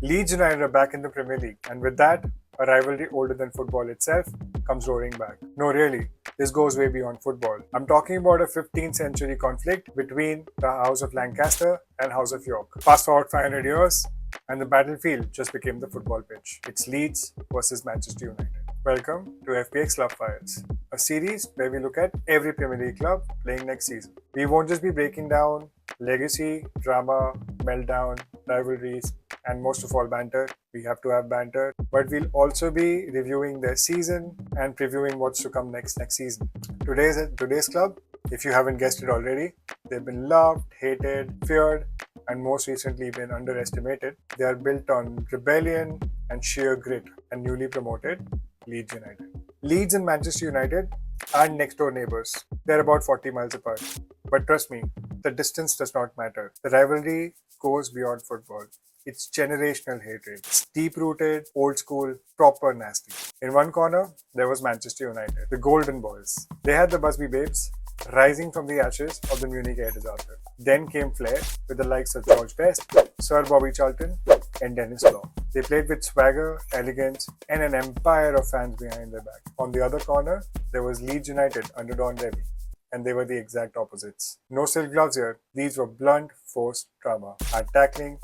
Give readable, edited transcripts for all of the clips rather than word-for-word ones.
Leeds United are back in the Premier League, and with that, a rivalry older than football itself comes roaring back. No, really, this goes way beyond football. I'm talking about a 15th century conflict between the House of Lancaster and House of York. Fast forward 500 years, and the battlefield just became the football pitch. It's Leeds versus Manchester United. Welcome to FBX Club Files, a series where we look at every Premier League club playing next season. We won't just be breaking down legacy, drama, meltdown, rivalries, and most of all banter. We have to have banter, but we'll also be reviewing their season and previewing what's to come next season. Today's club, if you haven't guessed it already, they've been loved, hated, feared, and most recently been underestimated. They are built on rebellion and sheer grit, and newly promoted Leeds United. Leeds and Manchester United are next door neighbours. They're about 40 miles apart. But trust me, the distance does not matter. The rivalry goes beyond football. It's generational hatred. It's deep-rooted, old-school, proper nasty. In one corner, there was Manchester United, the Golden Boys. They had the Busby Babes rising from the ashes of the Munich air disaster. Then came Flair with the likes of George Best, Sir Bobby Charlton, and Dennis Law. They played with swagger, elegance, and an empire of fans behind their back. On the other corner, there was Leeds United under Don Revie, and they were the exact opposites. No silk gloves here. These were blunt, forced drama. Hard tackling,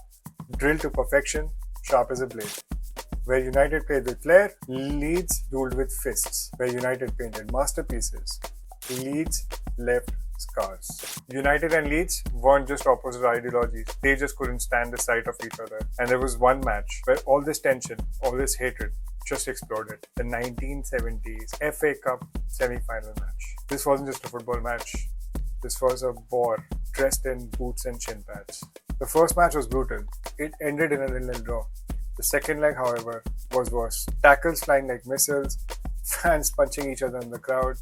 drilled to perfection, sharp as a blade. Where United played with flair, Leeds ruled with fists. Where United painted masterpieces, Leeds left scars. United and Leeds weren't just opposite ideologies, they just couldn't stand the sight of each other. And there was one match where all this tension, all this hatred just exploded. The 1970s FA Cup semi-final match. This wasn't just a football match, this was a war dressed in boots and shin pads. The first match was brutal. It ended in a 0-0 draw. The second leg, however, was worse. Tackles flying like missiles, fans punching each other in the crowd,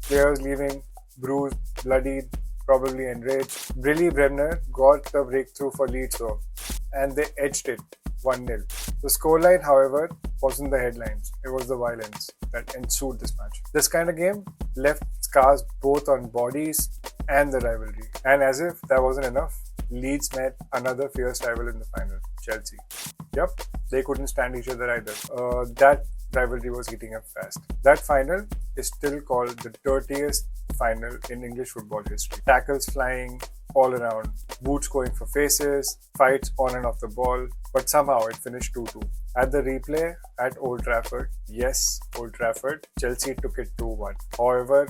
players leaving bruised, bloodied, probably enraged. Brilly Bremner got the breakthrough for Leeds though, and they edged it 1-0. The scoreline, however, wasn't the headlines. It was the violence that ensued this match. This kind of game left scars both on bodies and the rivalry. And as if that wasn't enough, Leeds met another fierce rival in the final, Chelsea. Yep, they couldn't stand each other either. That rivalry was heating up fast. That final is still called the dirtiest final in English football history. Tackles flying all around, boots going for faces, fights on and off the ball, but somehow it finished 2-2. At the replay at Old Trafford, yes, Old Trafford, Chelsea took it 2-1. However,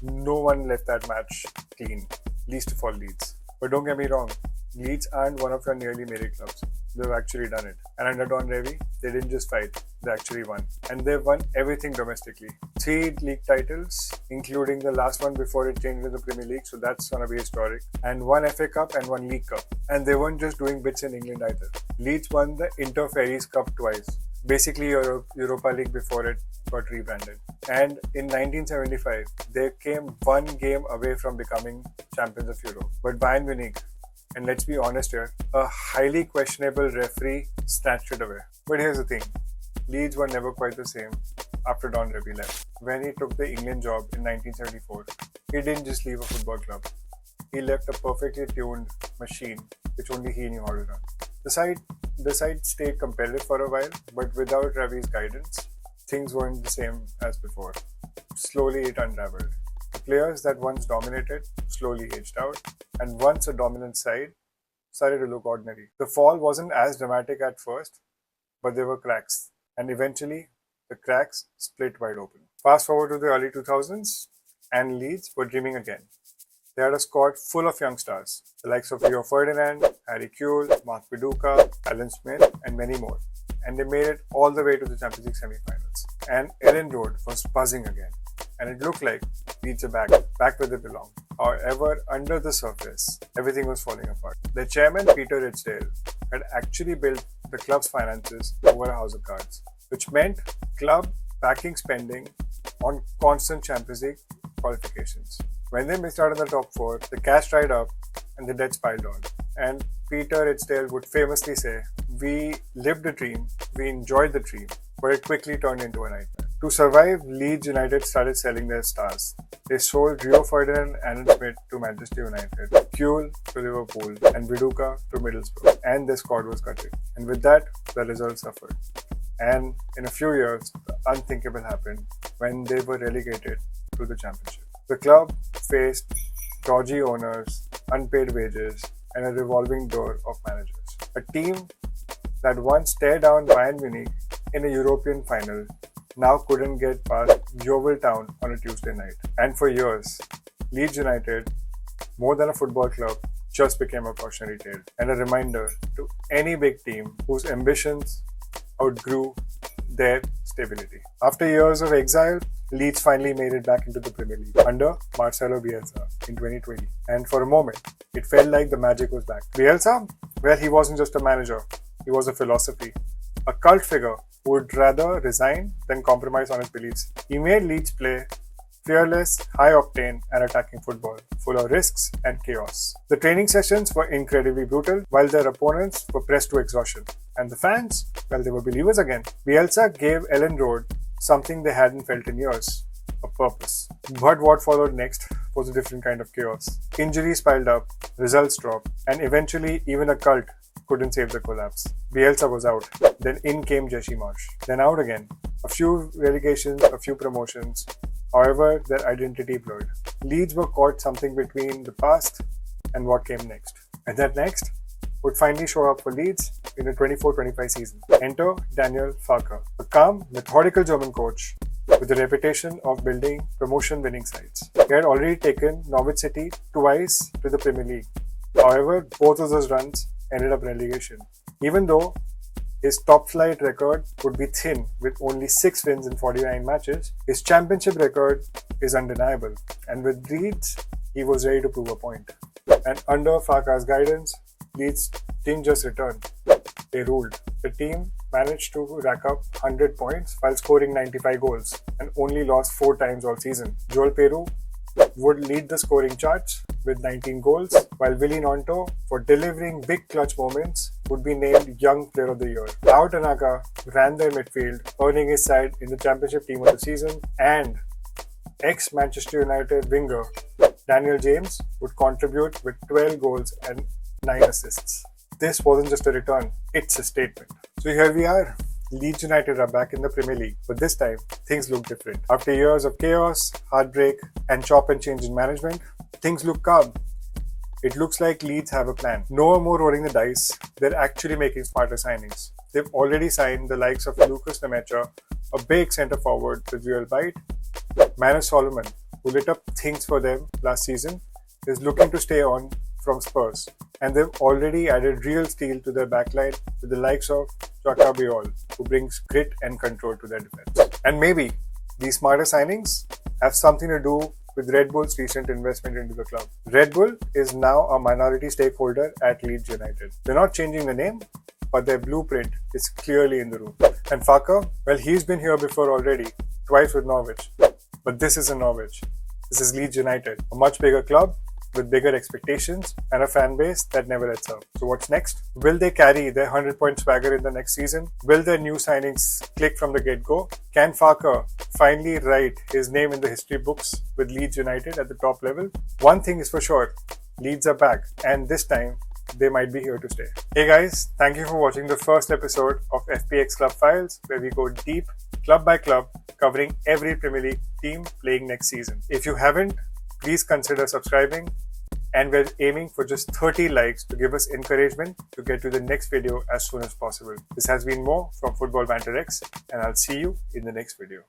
no one left that match clean, least of all Leeds. But don't get me wrong, Leeds aren't one of your nearly made it clubs. They've actually done it. And under Don Revie, they didn't just fight, they actually won. And they've won everything domestically. 3 league titles, including the last one before it changed to the Premier League, so that's gonna be historic. And 1 FA Cup and 1 League Cup. And they weren't just doing bits in England either. Leeds won the Interferries Cup twice. Basically Europa League before it got rebranded. And in 1975, they came 1 game away from becoming champions of Europe. But Bayern Munich, and let's be honest here, a highly questionable referee snatched it away. But here's the thing, Leeds were never quite the same after Don Revie left. When he took the England job in 1974, he didn't just leave a football club. He left a perfectly tuned machine which only he knew how to run. The side stayed competitive for a while, but without Revie's guidance, things weren't the same as before. Slowly it unraveled. The players that once dominated slowly aged out, and once a dominant side started to look ordinary. The fall wasn't as dramatic at first, but there were cracks, and eventually the cracks split wide open. Fast forward to the early 2000s, and Leeds were dreaming again. They had a squad full of young stars, the likes of Rio Ferdinand, Harry Kewell, Mark Viduka, Alan Smith, and many more. And they made it all the way to the Champions League semi-finals. And Ellen Road was buzzing again. And it looked like Leeds are back where they belong. However, under the surface, everything was falling apart. The chairman, Peter Ridsdale, had actually built the club's finances over a house of cards, which meant club backing spending on constant Champions League qualifications. When they missed out on the top 4, the cash dried up and the debts piled on. And Peter Ridsdale would famously say, "We lived the dream, we enjoyed the dream, but it quickly turned into a nightmare." To survive, Leeds United started selling their stars. They sold Rio Ferdinand and Smith to Manchester United, Kuhl to Liverpool, and Viduka to Middlesbrough, and their squad was gutted. And with that, the results suffered. And in a few years, the unthinkable happened when they were relegated to the Championship. The club faced dodgy owners, unpaid wages, and a revolving door of managers. A team that once stared down Bayern Munich in a European final now couldn't get past Yeovil Town on a Tuesday night. And for years, Leeds United, more than a football club, just became a cautionary tale and a reminder to any big team whose ambitions outgrew their stability. After years of exile, Leeds finally made it back into the Premier League under Marcelo Bielsa in 2020. And for a moment, it felt like the magic was back. Bielsa? Well, he wasn't just a manager. He was a philosophy, a cult figure who would rather resign than compromise on his beliefs. He made Leeds play fearless, high-octane and attacking football, full of risks and chaos. The training sessions were incredibly brutal, while their opponents were pressed to exhaustion. And the fans? Well, they were believers again. Bielsa gave Ellen Road something they hadn't felt in years, a purpose. But what followed next was a different kind of chaos. Injuries piled up, results dropped, and eventually even a cult couldn't save the collapse. Bielsa was out. Then in came Jesse Marsch. Then out again. A few relegations, a few promotions. However, their identity blurred. Leeds were caught something between the past and what came next. And that next would finally show up for Leeds in the 24-25 season. Enter Daniel Farke, a calm, methodical German coach with a reputation of building promotion-winning sides. He had already taken Norwich City twice to the Premier League. However, both of those runs ended up relegation. Even though his top-flight record would be thin with only 6 wins in 49 matches, his championship record is undeniable. And with Leeds, he was ready to prove a point. And under Farke's guidance, Leeds didn't just return, they ruled. The team managed to rack up 100 points while scoring 95 goals and only lost 4 times all season. Joel Peru would lead the scoring charts with 19 goals, while Willy Gnonto, for delivering big clutch moments, would be named Young Player of the Year. Ao Tanaka ran their midfield, earning his side in the Championship Team of the Season, and ex-Manchester United winger Daniel James would contribute with 12 goals and 9 assists. This wasn't just a return, it's a statement. So here we are. Leeds United are back in the Premier League, but this time things look different. After years of chaos, heartbreak, and chop and change in management, things look calm. It looks like Leeds have a plan. No more rolling the dice, they're actually making smarter signings. They've already signed the likes of Lucas Nemecha, a big centre forward with real bite. Manus Solomon, who lit up things for them last season, is looking to stay on from Spurs. And they've already added real steel to their backline with the likes of Jota Biol, who brings grit and control to their defense. And maybe these smarter signings have something to do with Red Bull's recent investment into the club. Red Bull is now a minority stakeholder at Leeds United. They're not changing the name, but their blueprint is clearly in the room. And Farke, well, he's been here before already, twice with Norwich. But this isn't Norwich. This is Leeds United, a much bigger club with bigger expectations and a fan base that never lets up. So what's next? Will they carry their 100-point swagger in the next season? Will their new signings click from the get-go? Can Farke finally write his name in the history books with Leeds United at the top level? One thing is for sure, Leeds are back, and this time they might be here to stay. Hey guys, thank you for watching the first episode of FBX Club Files, where we go deep, club by club, covering every Premier League team playing next season. If you haven't, please consider subscribing, and we're aiming for just 30 likes to give us encouragement to get to the next video as soon as possible. This has been Mo from Football Banter X, and I'll see you in the next video.